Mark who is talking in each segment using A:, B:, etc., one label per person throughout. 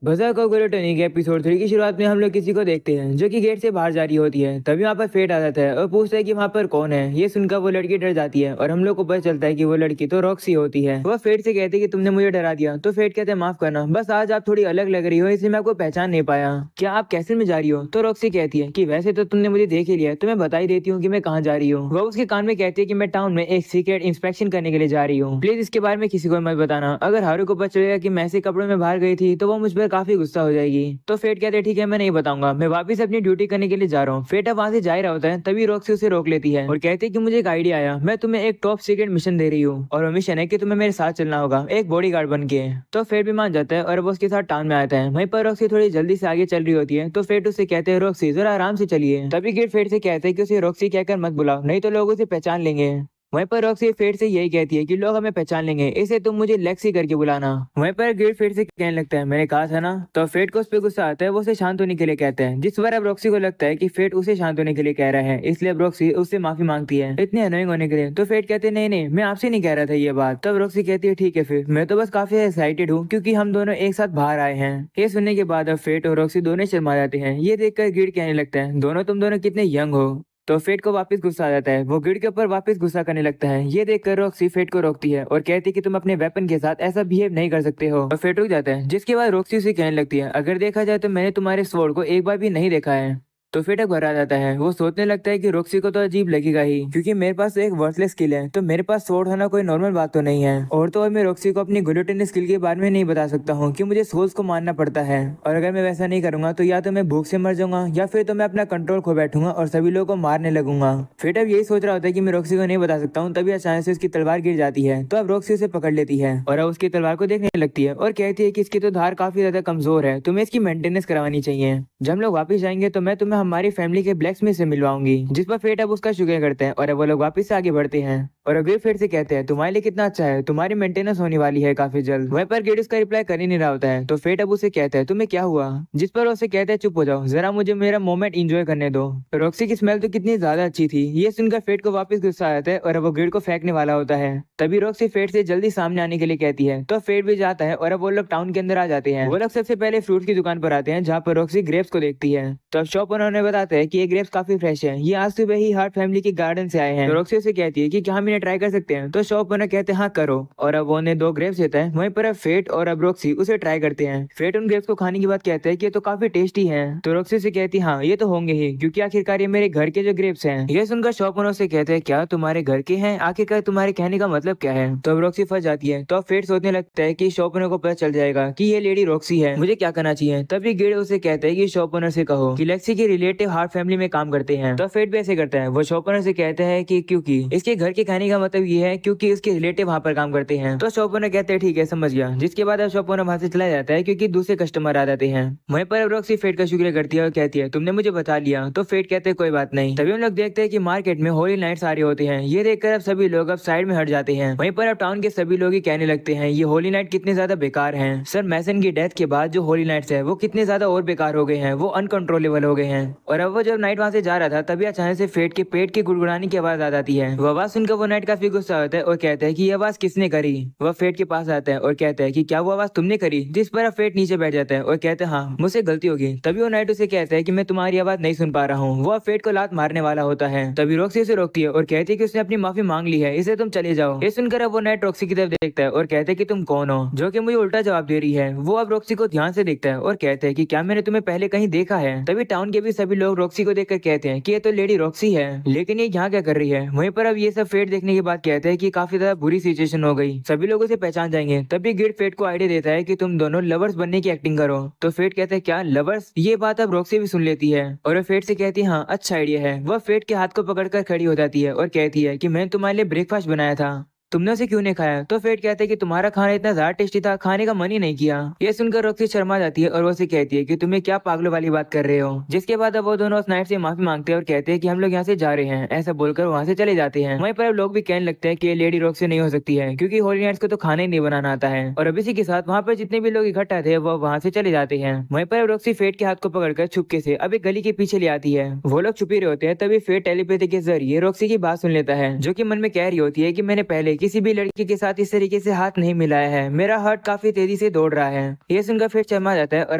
A: बज़ार ऑफ गुलिटनी के एपिसोड 3 की शुरुआत में हम लोग किसी को देखते हैं जो कि गेट से बाहर जा रही होती है। तभी वहाँ पर फेट आ जाता है और पूछता है कि वहाँ पर कौन है। ये सुनकर वो लड़की डर जाती है और हम लोग को पता चलता है कि वो लड़की तो रॉक्सी होती है। वह फेट से कहती है कि तुमने मुझे डरा दिया। तो फेट कहते हैं माफ करना, बस आज आप थोड़ी अलग लग रही हो इसलिए मैं आपको पहचान नहीं पाया। क्या आप कैसे में जा रही हो? तो रॉक्सी कहती है कि वैसे तो तुमने मुझे देख ही लिया, तो मैं बता ही देती हूँ कि मैं कहाँ जा रही हूँ। वह उसके कान में कहती है कि मैं टाउन में एक सीक्रेट इंस्पेक्शन करने के लिए जा रही हूँ, प्लीज इसके बारे में किसी को मत बताना। अगर हारू को पता चलेगा कि मैं ऐसे कपड़ों में बाहर गई थी तो वो मुझ पर काफी गुस्सा हो जाएगी। तो फेट कहते हैं ठीक है मैं नहीं बताऊंगा, मैं वापस अपनी ड्यूटी करने के लिए जा रहा हूँ। फेट अब वहां से जा ही रहा होता है, तभी रॉक्सी उसे रोक लेती है और कहती है कि मुझे एक आइडिया आया, मैं तुम्हें एक टॉप सीक्रेट मिशन दे रही हूँ और वो मिशन है कि तुम्हें मेरे साथ चलना होगा एक बॉडीगार्ड बन के। तो फेट भी मान जाता है और वो उसके साथ टाउन में आता है। वहीं पर रॉक्सी थोड़ी जल्दी से आगे चल रही होती है तो फेट उसे कहते हैं रॉक्सी जरा आराम से चलिए। तभी गिर फेट से कहते हैं कि उसे रॉक्सी कहकर मत बुलाओ, नहीं तो लोग उसे पहचान लेंगे। वहीं पर रॉक्सी फेट से यही कहती है कि लोग हमें पहचान लेंगे, इसे तुम मुझे लेक्सी करके बुलाना। वहीं पर गिल्ड फेट से कहने लगता है मैंने कहा था ना। तो फेट को उस पर गुस्सा आता है, वो उसे शांत होने के लिए कहते हैं। जिस बार अब रॉक्सी को लगता है कि फेट उसे शांत होने के लिए कह रहा है, इसलिए अब रॉक्सी उससे माफी मांगती है इतने अनोइंग होने के लिए। तो फेट कहते हैं नहीं नहीं मैं आपसे नहीं कह रहा था ये बात। तब रॉक्सी कहती है ठीक है फिर, मैं तो बस काफी एक्साइटेड हूँ क्योंकि हम दोनों एक साथ बाहर आए हैं। ये सुनने के बाद अब फेट और रॉक्सी दोनों शर्मा जाते हैं। ये देखकर गिल्ड कहने लगता है तुम दोनों कितने यंग हो। तो फेट को वापस गुस्सा आ जाता है, वो गिड के ऊपर वापस गुस्सा करने लगता है। ये देखकर रॉक्सी फेट को रोकती है और कहती है कि तुम अपने वेपन के साथ ऐसा बिहेव नहीं कर सकते हो। और फेट रुक जाता है, जिसके बाद रॉक्सी उसे कहने लगती है अगर देखा जाए तो मैंने तुम्हारे स्वॉर्ड को एक बार भी नहीं देखा है। तो फेट अब घर आ जाता है, वो सोचने लगता है कि रॉक्सी को तो अजीब लगेगा ही क्योंकि मेरे पास एक वर्थलेस स्किल है, तो मेरे पास स्वॉर्ड होना कोई नॉर्मल बात तो नहीं है। और तो और मैं रॉक्सी को अपनी गुलिटन स्किल के बारे में नहीं बता सकता हूँ कि मुझे सोल्स को मारना पड़ता है, और अगर मैं वैसा नहीं करूंगा तो या तो मैं भूख से मर जाऊंगा या फिर तो मैं अपना कंट्रोल खो बैठूंगा और सभी लोगों को मारने लगूंगा। फेट अब यही सोच रहा होता है कि मैं रॉक्सी को नहीं बता सकता हूँ, तभी अचानक से उसकी तलवार गिर जाती है। तो अब रॉक्सी उसे पकड़ लेती है और अब उसकी तलवार को देखने लगती है और कहती है कि इसकी तो धार काफी ज्यादा कमजोर है, तुम्हें इसकी मेंटेनेंस करवानी चाहिए। जब हम लोग वापस जाएंगे तो मैं तुम्हें हमारी फैमिली के ब्लैक्समिथ से मिलवाऊंगी। जिस पर फेट अब उसका शुक्रिया करते हैं और अब वो लोग वापस से आगे बढ़ते हैं। और अगले फेट से कहते हैं तुम्हारे लिए कितना अच्छा है, तुम्हारी मेंटेनेंस होने वाली है काफी जल्द। वहीं पर गेट उसका रिप्लाई कर ही नहीं रहा होता है। तो फेट अब उसे कहता है तुम्हें क्या हुआ, जिस पर उसे कहते हैं चुप हो जाओ, जरा मुझे मेरा मोमेंट एंजॉय करने दो। रॉक्सी की स्मेल तो कितनी ज्यादा अच्छी थी। ये सुनकर फेट को वापस गुस्सा आता है और अब वो गेट को फेंकने वाला होता है। तभी रॉक्सी फेट से जल्दी सामने आने के लिए कहती है, तो फेट भी जाता है और अब वो लोग टाउन के अंदर आ जाते हैं। वो लोग सबसे पहले फ्रूट की दुकान पर आते हैं जहाँ पर रॉक्सी ग्रेप्स को देखती है। तो अब शॉप उन्होंने बताते हैं कि ये ग्रेप्स काफी फ्रेश है, ये आज सुबह ही हार्ट फैमिली के गार्डन से आए हैं। तो रॉक्सी से कहती है कि क्या हम इन्हें ट्राई कर सकते हैं। तो शॉप ओनर कहते हैं हाँ करो, और अब वो उन्हें 2 ग्रेप्स देता है। वहीं पर अब फेट और अब रॉक्सी उसे ट्राई करते हैं। फेट उन ग्रेप्स को खाने के बाद कहते हैं कि ये तो काफी टेस्टी है। तो रॉक्सी से कहती है हाँ ये तो होंगे ही, क्योंकि आखिरकार ये मेरे घर के जो ग्रेप्स हैं। ये सुनकर शॉप ओनर से कहते हैं क्या तुम्हारे घर के हैं, आखिरकार तुम्हारे कहने का मतलब क्या है। तो अब रॉक्सी फंस जाती है। तो अब फेट सोचने लगता है कि शॉप ओनर को पता चल जाएगा कि ये लेडी रॉक्सी है, मुझे क्या करना चाहिए। तभी गेड उसे कहता है कि शॉप ओनर से कहो कि लेक्सी के रिलेटिव हार्ट फैमिली में काम करते हैं। तो फेट भी ऐसे करता है, वो शॉप ओनर से कहता है कि क्योंकि इसके घर के कहने का मतलब ये है क्योंकि उसके रिलेटिव वहाँ पर काम करते हैं। तो शॉप ओनर कहते हैं ठीक है समझ गया। जिसके बाद अब शॉप ओनर वहाँ से चला जाता है क्योंकि दूसरे कस्टमर आ जाते हैं। वहीं पर अब रॉक्सी फेट का शुक्रिया करती है और कहती है तुमने मुझे बता लिया। तो फेट कहते हैं कोई बात नहीं। तभी हम लोग देखते हैं कि मार्केट में होली नाइट्स आ रहे होते हैं। ये देखकर अब सभी लोग अब साइड में हट जाते हैं। वहीं पर अब टाउन के सभी लोग ही कहने लगते हैं ये होली नाइट कितने ज्यादा बेकार हैं। सर मैसन की डेथ के बाद जो होली नाइट्स है वो कितने ज्यादा और बेकार हो गए हैं, वो अनकंट्रोलेबल हो गए हैं। और अब वो जब नाइट वहाँ से जा रहा था तभी अचानक से फेट के पेट की गुड़गुड़ाने की आवाज आ जाती है। वो आवाज सुनकर वो नाइट काफी गुस्सा होता है और कहता है कि ये आवाज किसने करी। वह फेट के पास आता है और कहता है कि क्या वो आवाज तुमने करी। जिस पर अब फेट नीचे बैठ जाता है और कहता है हाँ मुझसे गलती होगी। तभी वो नाइट उसे कहता है कि मैं तुम्हारी आवाज नहीं सुन पा रहा हूँ। वो फेट को लात मारने वाला होता है। तभी रॉक्सी उसे रोकती है और कहती है कि उसने अपनी माफी मांग ली है, इसे तुम चले जाओ। ये सुनकर अब वो नाइट रॉक्सी की तरफ देखता है और कहता है कि तुम कौन हो जो कि मुझे उल्टा जवाब दे रही है। वो अब रॉक्सी को ध्यान से देखता है और कहता है कि क्या मैंने तुम्हें पहले कहीं देखा है। तभी टाउन के भी सभी लोग रॉक्सी को देखकर कहते हैं कि ये तो लेडी रॉक्सी है, लेकिन ये यहाँ क्या कर रही है। वहीं पर अब ये सब फेट देखने के बाद कहते हैं कि काफी ज्यादा बुरी सिचुएशन हो गई, सभी लोग उसे पहचान जाएंगे। तभी गिड फेट को आइडिया देता है कि तुम दोनों लवर्स बनने की एक्टिंग करो। तो फेट कहते हैं क्या लवर्स। ये बात अब रॉक्सी भी सुन लेती है और फेट से कहती है हाँ अच्छा आइडिया है। वह फेट के हाथ को पकड़कर खड़ी हो जाती है और कहती है कि मैंने तुम्हारे लिए ब्रेकफास्ट बनाया था, तुमने उसे क्यों नहीं खाया। तो फेट कहते हैं कि तुम्हारा खाना इतना ज्यादा टेस्टी था, खाने का मन ही नहीं किया। ये सुनकर रॉक्सी शर्मा जाती है और वो उसे कहती है कि तुम्हें क्या पागलों वाली बात कर रहे हो। जिसके बाद अब वो दोनों उस नाइट से माफी मांगते हैं और कहते हैं कि हम लोग यहाँ से जा रहे हैं। ऐसा बोलकर वहाँ से चले जाते हैं। वहीं पर अब लोग भी कहने लगते हैं कि ये लेडी रॉक्सी नहीं हो सकती है क्योंकि होली नाइट्स को तो खाना ही नहीं बनाना आता है। और अब इसी के साथ वहाँ पर जितने भी लोग इकट्ठा थे वो वहाँ से चले जाते हैं। वहीं पर रॉक्सी फेट के हाथ को पकड़कर छुपके से अब एक गली के पीछे ले आती है। वो लोग छुपे रहे होते हैं। तभी फेट टेलीपैथी के जरिए रॉक्सी की बात सुन लेता है जो कि मन में कह रही होती है कि मैंने पहले किसी भी लड़की के साथ इस तरीके से हाथ नहीं मिलाया है, मेरा हार्ट काफी तेजी से दौड़ रहा है। ये सुनकर फेट शर्मा जाता है और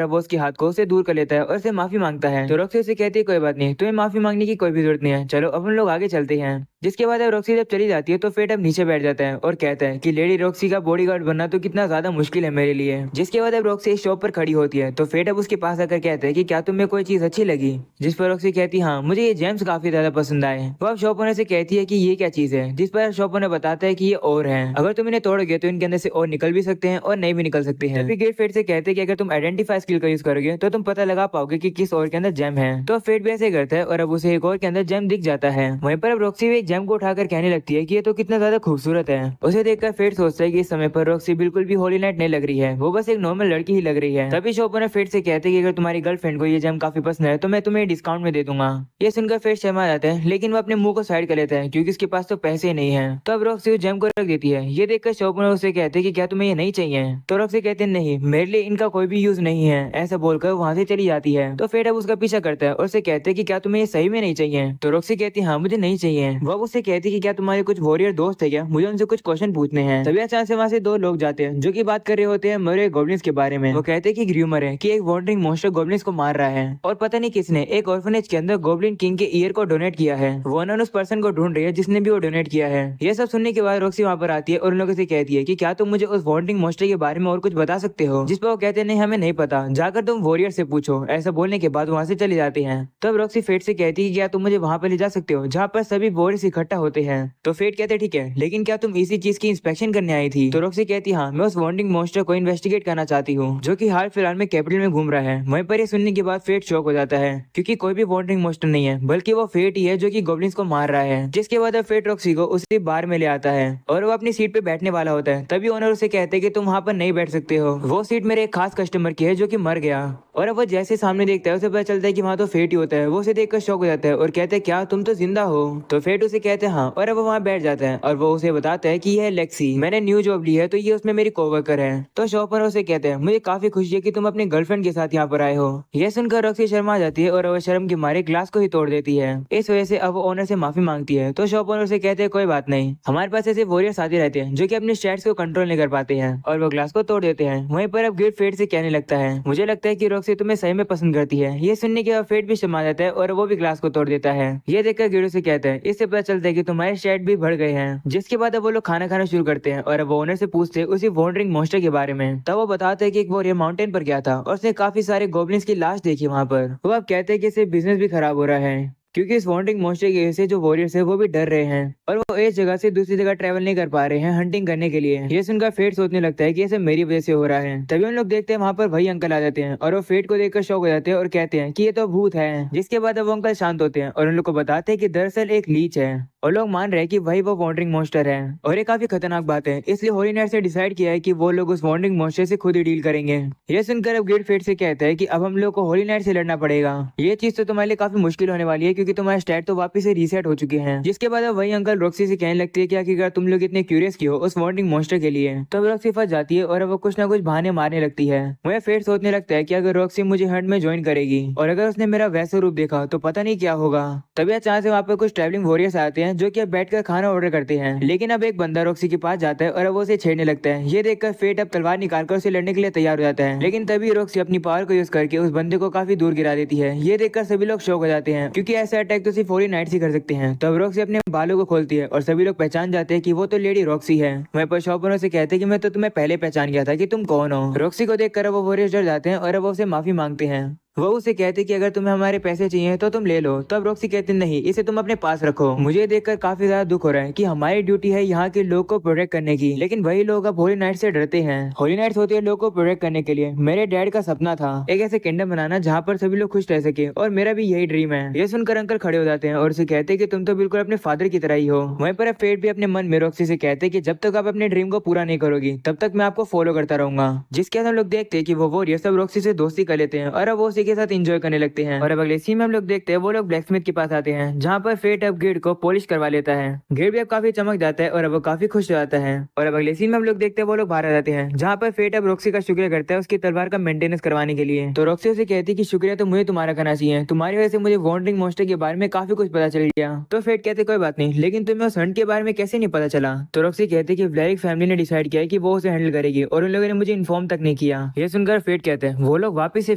A: अब वो उसके हाथ को उसे दूर कर लेता है और उसे माफी मांगता है। तो रॉक्सी उसे कहती है कोई बात नहीं, तुम्हें माफी मांगने की कोई भी जरूरत नहीं है, चलो अब हम लोग आगे चलते हैं। जिसके बाद अब रॉक्सी जब चली जाती है तो फेट अब नीचे बैठ जाता है और कहता है कि लेडी रॉक्सी का बॉडीगार्ड बनना तो कितना ज्यादा मुश्किल है मेरे लिए। जिसके बाद अब रॉक्सी इस शॉप पर खड़ी होती है तो फेट अब उसके पास आकर कहता है कि क्या तुम्हें कोई चीज अच्छी लगी। जिस पर रॉक्सी कहती है हाँ मुझे ये जेम्स काफी ज्यादा पसंद आए। वो अब शॉप ओनर से कहती है कि ये क्या चीज है, जिस पर शॉप ओनर बताता है कि ये और है, अगर तुम इन्हें तोड़ोगे तो इनके अंदर से और निकल भी सकते हैं और नहीं भी निकल सकते हैं। फिर गेट फेट से कहते हैं कि अगर तुम आइडेंटिफाई स्किल का यूज करोगे तो तुम पता लगा पाओगे कि किस और के अंदर जेम है। तो फेट भी ऐसे करता है और अब उसे एक और के अंदर जेम दिख जाता है। वहीं पर अब रॉक्सी भी एक जेम को उठाकर कहने लगती है कि ये तो कितना ज्यादा खूबसूरत है। उसे देखकर फेट सोचता है कि इस समय पर रॉक्सी बिल्कुल भी होली नाइट नहीं लग रही है, वो बस एक नॉर्मल लड़की ही लग रही है। तभी शॉप ओनर फेट से कहते हैं कि अगर तुम्हारी गर्लफ्रेंड को ये जेम काफी पसंद है तो मैं तुम्हें डिस्काउंट में दे दूंगा। ये सुनकर फेट शर्मा जाता है लेकिन वो अपने मुंह को साइड कर लेता है क्योंकि उसके पास तो पैसे नहीं है। तो अब रॉक्सी उस जेम को रख देती है। ये देखकर शॉप ओनर उसे कहते हैं कि क्या तुम्हें ये नहीं चाहिए। तो रॉक्सी कहते हैं नहीं, मेरे लिए इनका कोई भी यूज नहीं है। ऐसा बोलकर वहां से चली जाती है। तो फेट अब उसका पीछा करता है और उसे कहते हैं कि क्या तुम्हें ये सही में नहीं चाहिए। तो रॉक्सी कहती है हाँ मुझे नहीं चाहिए। वो उससे कहती है कि क्या तुम्हारे कुछ वॉरियर दोस्त है क्या, मुझे उनसे कुछ क्वेश्चन पूछने हैं। तभी अचानक से वहाँ से दो लोग जाते हैं जो की बात कर रहे होते हैं मरे गॉब्लिन्स के बारे में। वो कहते हैं कि ग्रूमर है कि एक वॉन्डरिंग मॉन्स्टर गॉब्लिन्स को मार रहा है और पता नहीं किसने एक ऑर्फनेज के अंदर गॉब्लिन किंग के ईयर को डोनेट किया है। वो उस पर्सन को ढूंढ रही है जिसने भी वो डोनेट किया है। ये सब सुनने के बाद रॉक्सी वहाँ पर आती है और उन लोगों से कहती है कि क्या तुम मुझे उस वॉन्डरिंग मॉन्स्टर के बारे में और कुछ बता सकते हो। जिस पर वो कहते हैं नहीं हमें नहीं पता, जाकर तुम वॉरियर से पूछो। ऐसा बोलने के बाद वहाँ से चले जाते हैं। तब रॉक्सी फेट से कहती है कि क्या तुम मुझे वहाँ पर ले जा सकते हो जहाँ पर सभी वॉरियर्स इकट्ठा होते हैं। तो फेट कहते हैं ठीक है, लेकिन क्या तुम इसी चीज की इंस्पेक्शन करने आई थी। तो रॉक्सी कहती है हाँ मैं उस वॉन्डरिंग मॉन्स्टर को इन्वेस्टिगेट करना चाहती हूँ जो कि हाल फिलहाल में कैपिटल में घूम रहा है। वहीं पर ये सुनने के बाद फेट शॉक हो जाता है क्योंकि कोई भी वॉन्डरिंग मॉन्स्टर नहीं है बल्कि वो फेट ही है जो कि गॉब्लिन्स को मार रहा है। जिसके बाद फेट रॉक्सी को उसी बार में ले आता है और वो अपनी सीट पे बैठने वाला होता है। तभी ओनर उसे कहते हैं कि तुम वहाँ पर नहीं बैठ सकते हो, वो सीट मेरे एक खास कस्टमर की है जो कि मर गया। और अब वो जैसे सामने देखता है उसे पता चलता है कि वहाँ तो फेट ही होता है। वो उसे देखकर शॉक हो जाता है और कहते हैं क्या तुम तो जिंदा हो। तो फेट उसे कहते हैं हाँ और अब वो वहाँ बैठ जाता है और वो उसे बताता है कि यह लेक्सी, मैंने न्यू जॉब ली है तो ये उसमें मेरी कोवर्कर है। तो शॉप पर उसे कहते हैं मुझे काफी खुशी है कि तुम अपने गर्लफ्रेंड के साथ यहाँ पर आए हो। यह सुनकर रॉक्सी शर्मा जाती है और वो शर्म के मारे ग्लास को ही तोड़ देती है। इस वजह से अब वो ओनर से माफी मांगती है। तो शॉप ओनर से कहते हैं कोई बात नहीं, हमारे पास ऐसे वॉरियर्स आते रहते हैं जो कि अपने स्टैट्स को कंट्रोल नहीं कर पाते हैं और वो ग्लास को तोड़ देते हैं। वहीं पर अब गिट फेट से कहने लगता है मुझे लगता है कि रॉक्सी तुम्हें सही में पसंद करती है। ये सुनने के बाद फेट भी शर्मा जाता है और वो भी ग्लास को तोड़ देता है। ये देखकर गिडो से कहता है इससे पता चलता है कि तुम्हारे स्टैट भी बढ़ गए हैं। जिसके बाद अब वो लोग खाना खाना शुरू करते हैं और अब वो ओनर से पूछते हैं उसी वॉन्डरिंग मॉन्स्टर के बारे में। तब वो बताते हैं कि एक वॉरियर माउंटेन पर गया था और उसने काफी सारे गॉब्लिन्स की लाश देखी वहाँ पर। वो अब कहते हैं कि इससे बिजनेस भी खराब हो रहा है क्योंकि इस वॉन्डरिंग मॉन्स्टर की वजह से जो वॉरियर्स है वो भी डर रहे हैं और वो एक जगह से दूसरी जगह ट्रैवल नहीं कर पा रहे हैं हंटिंग करने के लिए। ये सुनकर फेट सोचने लगता है कि ये सब मेरी वजह से हो रहा है। तभी हम लोग देखते हैं वहाँ पर वही अंकल आ जाते हैं और वो फेट को देखकर शॉक हो जाते हैं और कहते हैं कि ये तो भूत है। जिसके बाद अब वो अंकल शांत होते हैं और उन लोग को बताते हैं कि दरअसल एक लीच है और लोग मान रहे हैं कि वही वो वॉन्डरिंग मॉन्स्टर है और ये काफी खतरनाक बात है। इसलिए होली नाइट से डिसाइड किया है कि वो लोग उस वॉन्डरिंग मॉन्स्टर से खुद ही डील करेंगे। ये सुनकर अब गिल्ड फेट से कहता है कि अब हम लोग को होली नाइट से लड़ना पड़ेगा। ये चीज तो तुम्हारे लिए काफी मुश्किल होने वाली है क्योंकि तुम्हारे स्टैट तो वापस से रीसेट हो चुके हैं। जिसके बाद अब वही अंकल रॉक्सी से कहने लगती है कि आखिरकार तुम लोग इतने क्यूरियस क्यों हो उस वॉन्डरिंग मॉन्स्टर के लिए। तब रॉक्सी फंस जाती है और वो कुछ ना कुछ बहाने मारने लगती है। वह फेट सोचने लगता है कि अगर रॉक्सी मुझे हंट में ज्वाइन करेगी और अगर उसने मेरा वैसा रूप देखा तो पता नहीं क्या होगा। तभी अचानक से वहाँ पे कुछ ट्रैवलिंग वॉरियर्स आते हैं जो कि अब बैठकर खाना ऑर्डर करते हैं। लेकिन अब एक बंदा रॉक्सी के पास जाता है और वो उसे छेड़ने लगता है। ये देखकर फेट अब तलवार निकालकर उसे लड़ने के लिए तैयार हो जाता है। लेकिन तभी रॉक्सी अपनी पावर को यूज करके उस बंदे को काफी दूर गिरा देती है। ये देखकर सभी लोग शॉक हो जाते हैं क्योंकि ऐसा अटैक तो सिर्फ होली नाइट ही कर सकते हैं। तब रॉक्सी अपने बालों को खोलती है और सभी लोग पहचान जाते हैं कि वो तो लेडी रॉक्सी है। वहीं पर शॉप ओनर से कहते हैं कि मैं तो तुम्हें पहले पहचान गया था कि तुम कौन हो। रॉक्सी को देखकर वो वॉरियर्स डर जाते हैं और वो उसे माफी मांगते हैं। वो उसे कहते कि अगर तुम्हें हमारे पैसे चाहिए तो तुम ले लो। तब रॉक्सी कहते नहीं, इसे तुम अपने पास रखो। मुझे देखकर काफी ज्यादा दुख हो रहा है कि हमारी ड्यूटी है यहाँ के लोग को प्रोटेक्ट करने की, लेकिन वही लोग अब होली नाइट से डरते हैं। होली नाइट होती है लोग को प्रोटेक्ट करने के लिए। मेरे डैड का सपना था एक ऐसे किंगडम बनाना जहाँ पर सभी लोग खुश रह सके और मेरा भी यही ड्रीम है। ये सुनकर अंकल खड़े हो जाते हैं और उसे कहते हैं कि तुम तो बिल्कुल अपने फादर की तरह ही हो। वहीं पर फेट भी अपने मन में रॉक्सी से कहते हैं कि जब तक आप अपने ड्रीम को पूरा नहीं करोगी तब तक मैं आपको फॉलो करता रहूंगा। जिसके बाद हम लोग देखते हैं कि वो वॉरियर सब रॉक्सी से दोस्ती कर लेते हैं और अब वो उसे के साथ एंजॉय करने लगते हैं। और अब अगले सीन में हम लोग देखते हैं वो लोग ब्लैक स्मिथ के पास आते हैं, जहाँ पर फेट अब गेट को पॉलिश करवा लेता है। गेट भी अब काफी चमक जाता है और अब वो काफी खुश हो जाता है। और अब अगले सीन में हम लोग देखते हैं वो लोग बाहर आ जाते हैं, जहाँ पर फेट अब रॉक्सी का शुक्रिया करता है उसकी तलवार का मेंटेनेंस करवाने के लिए। तो रॉक्सी उसे कहती है कि शुक्रिया तो मुझे तुम्हारा करना चाहिए, तुम्हारी वजह से मुझे वॉन्डरिंग मॉन्स्टर के बारे में काफी कुछ पता चल गया। तो फेट कहते कोई बात नहीं, लेकिन तुम्हें उस हंट के बारे में कैसे नहीं पता चला। तो रॉक्सी कहते कि व्लेरिक फैमिली ने डिसाइड किया है कि वो उसे हैंडल करेगी और उन लोगों ने मुझे इन्फॉर्म तक नहीं किया। ये सुनकर फेट कहते हैं वो लोग वापिस से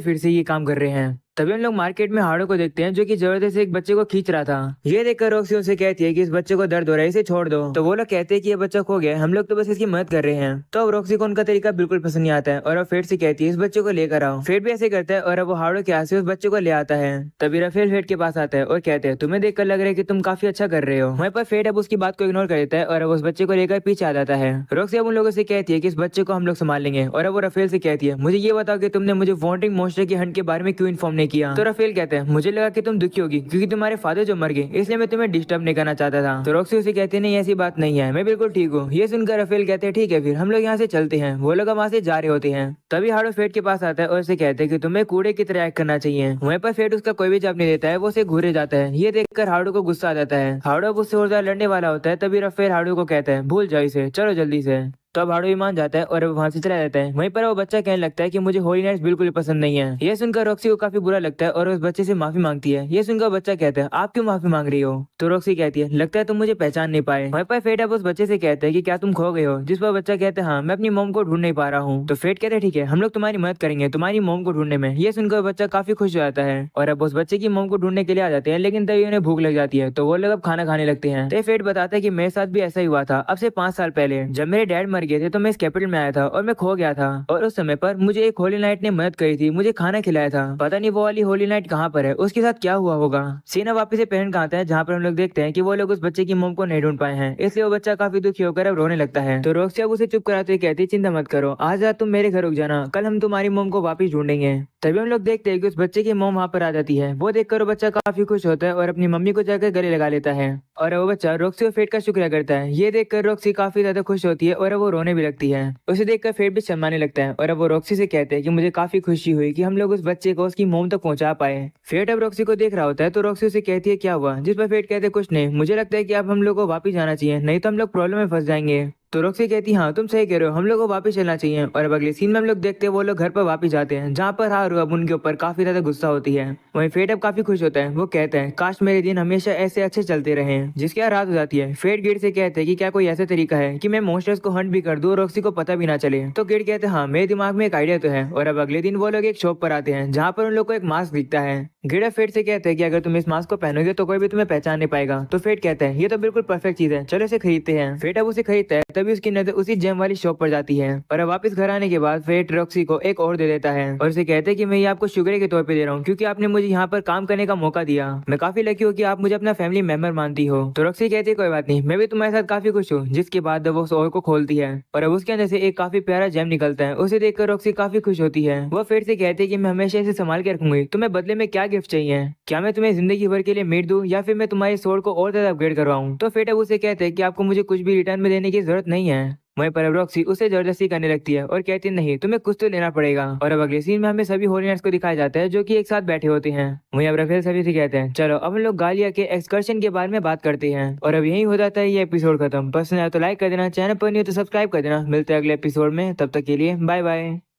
A: फिर से ये काम कर रहे हैं। तभी हम लोग मार्केट में हाड़ो को देखते हैं, जो कि जबरदस्त एक बच्चे को खींच रहा था। ये देखकर रॉक्सी उनसे कहती है कि इस बच्चे को दर्द हो रहा है, इसे छोड़ दो। तो वो लोग कहते हैं कि ये बच्चा खो गया, हम लोग तो बस इसकी मदद कर रहे हैं। तो अब रॉक्सी को उनका तरीका बिल्कुल पसंद नहीं आता है और अब फेट से कहती है इस बच्चे को लेकर आओ। फेट भी ऐसे करता है और अब वो हाड़ो के हाथ से उस बच्चे को ले आता है। तभी राफेल फेट के पास आता है और कहते हैं तुम्हें देखकर लग रहा है कि तुम काफी अच्छा कर रहे हो। वहीं पर फेट अब उसकी बात को इग्नोर कर देता है और अब उस बच्चे को लेकर पीछे आ जाता है। रॉक्सी अब उन लोगों से कहती है कि इस बच्चे को हम लोग संभाल लेंगे। और अब वो राफेल से कहती है मुझे ये बताओ कि तुमने मुझे वॉन्डरिंग मॉन्स्टर के हंट के बारे में क्यों इन्फॉर्म नहीं किया। तो राफेल कहते हैं मुझे लगा कि तुम दुखी होगी क्योंकि तुम्हारे फादर जो मर गए, इसलिए मैं तुम्हें डिस्टर्ब नहीं करना चाहता था। तो रॉक्सी उसे कहते नहीं ऐसी बात नहीं है, मैं बिल्कुल ठीक हूँ। ये सुनकर राफेल कहते हैं ठीक है फिर हम लोग यहाँ से चलते हैं। वो लोग वहाँ से जा रहे होते हैं। तभी हाड़ो फेट के पास आता है और उसे कहते हैं कि तुम्हें कूड़े की तरह एक्ट करना चाहिए। वहीं पर फेट उसका कोई भी जवाब नहीं देता है, वो उसे घूरे जाता है। ये देखकर हाड़ो को गुस्सा आ जाता है। हाड़ो उससे और ज्यादा लड़ने वाला होता है। तभी राफेल हाड़ो को कहता है भूल जाओ इसे, चलो जल्दी से। तो अब हाड़ो भी मान जाता है और वहां से चला जाता है। वहीं पर वो बच्चा कहने लगता है कि मुझे होली नाइट्स बिल्कुल भी पसंद नहीं है। ये सुनकर रॉक्सी को काफी बुरा लगता है और उस बच्चे से माफी मांगती है। ये सुनकर बच्चा कहता है आप क्यों माफी मांग रही हो। तो रॉक्सी कहती है लगता है तुम मुझे पहचान नहीं पाए। वहीं पर फेट अब उस बच्चे से कहता है कि क्या तुम खो गए हो। जिस पर बच्चा कहता है हाँ मैं अपनी मोम को ढूंढ नहीं पा रहा हूँ। तो फेट कहते हैं ठीक है हम लोग तुम्हारी मदद करेंगे तुम्हारी मोम को ढूंढने में। ये सुनकर बच्चा काफी खुश हो जाता है और अब उस बच्चे की मोम को ढूंढने के लिए आ जाते हैं, लेकिन तभी उन्हें भूख लग जाती है। तो वो लोग अब खाना खाने लगते हैं। तो फेट बताता है कि मेरे साथ भी ऐसा ही हुआ था अब से 5 साल पहले, जब मेरे डैड मर गए थे तो मैं इस कैपिटल में आया था और मैं खो गया था। और उस समय पर मुझे एक होली नाइट ने मदद करी थी, मुझे खाना खिलाया था। पता नहीं वो वाली होली नाइट कहाँ पर है, उसके साथ क्या हुआ होगा। सीना वापस से पेरेंट का आता है, जहाँ पर हम लोग देखते हैं कि वो लोग उस बच्चे की मोम को नहीं ढूंढ पाए हैं, इसलिए वो बच्चा काफी दुखी होकर अब रोने लगता है। तो रॉक्सी अब उसे चुप कराते हुए कहती है चिंता मत करो, आज रात तुम मेरे घर रुक जाना, कल हम तुम्हारी मोम को वापिस ढूंढेंगे। तभी हम लोग देखते हैं कि उस बच्चे की मोम वहाँ पर आ जाती है। वो देखकर वो बच्चा काफी खुश होता है और अपनी मम्मी को जाकर गले लगा लेता है। और वो बच्चा रॉक्सी और फेट का शुक्रिया करता है। ये देखकर रॉक्सी काफी ज्यादा खुश होती है और वो रोने भी लगती है। उसे देखकर फेट भी शर्माने लगता है और अब वो रॉक्सी से कहते हैं कि मुझे काफी खुशी हुई कि हम लोग उस बच्चे को उसकी मोम तक पहुंचा पाए। फेट अब रॉक्सी को देख रहा होता है तो रॉक्सी उसे कहती है क्या हुआ। जिस पर फेट कहते हैं कुछ नहीं, मुझे लगता है कि अब हम लोग को वापिस जाना चाहिए, नहीं तो हम लोग प्रॉब्लम में फंस जाएंगे। तो रॉक्सी कहती हाँ तुम सही कह रहे हो, हम लोग को वापस चलना चाहिए। और अब अगले सीन में हम लोग देखते हैं वो लोग घर पर वापस जाते हैं, जहाँ पर हारू अब उनके ऊपर काफी ज्यादा गुस्सा होती है। वहीं फेट अब काफी खुश होता है। वो कहता है काश मेरे दिन हमेशा ऐसे अच्छे चलते रहे। जिसके बाद रात हो जाती है। फेट गिड से कहते हैं कि क्या कोई ऐसा तरीका है कि मैं मॉन्स्टर्स को हंट भी कर दूं और रॉक्सी को पता भी ना चले। तो गिड कहते हैं हाँ मेरे दिमाग में एक आइडिया तो है। और अब अगले दिन वो लोग एक शॉप पर आते हैं, जहाँ पर उन लोग को एक मास्क दिखता है। गिड फेट से कहते हैं कि अगर तुम इस मास्क को पहनोगे तो कोई भी तुम्हें पहचान नहीं पाएगा। तो फेट कहता है ये तो बिल्कुल परफेक्ट चीज है, चलो इसे खरीदते हैं। फेट अब उसे खरीदता है। तभी उसकी नजर उसी जेम वाली शॉप पर जाती है। और अब वापस घर आने के बाद फेट रॉक्सी को एक और दे देता है और उसे कहते हैं कि मैं ये आपको शुक्रिया के तौर पे दे रहा हूँ, क्योंकि आपने मुझे यहाँ पर काम करने का मौका दिया। मैं काफी लकी हूँ कि आप मुझे अपना फैमिली मेंबर मानती हो। तो रॉक्सी कहती है कोई बात नहीं, मैं भी तुम्हारे साथ काफी खुश हूँ। जिसके बाद वो उस और को खोलती है और अब उसके अंदर से एक काफी प्यारा जेम निकलता है। उसे देखकर रॉक्सी काफी खुश होती है। वो फिर से कहती है कि मैं हमेशा इसे संभाल के रखूंगी। तुम्हें बदले में क्या गिफ्ट चाहिए, क्या मैं तुम्हें जिंदगी भर के लिए मीट दूं या फिर मैं तुम्हारे सोल को और ज्यादा अपग्रेड करवाऊं। तो फेट अब उसे कहते हैं कि आपको मुझे कुछ भी रिटर्न में देने की जरूरत नहीं है। वहीं पर रॉक्सी उसे जबरदस्ती करने लगती है और कहती है नहीं तुम्हें कुछ तो लेना पड़ेगा। और अब अगले सीन में हमें सभी होली नाइट्स को दिखाया जाता है, जो कि एक साथ बैठे होते हैं। वहीं अब राफेल सभी से कहते हैं चलो अब हम लोग गालिया के एक्सकर्शन के बारे में बात करते हैं। और अब यही हो जाता है ये एपिसोड खत्म। पसंद आया तो लाइक कर देना, चैनल पर नहीं हो तो सब्सक्राइब कर देना। मिलते हैं अगले एपिसोड में, तब तक के लिए बाय बाय।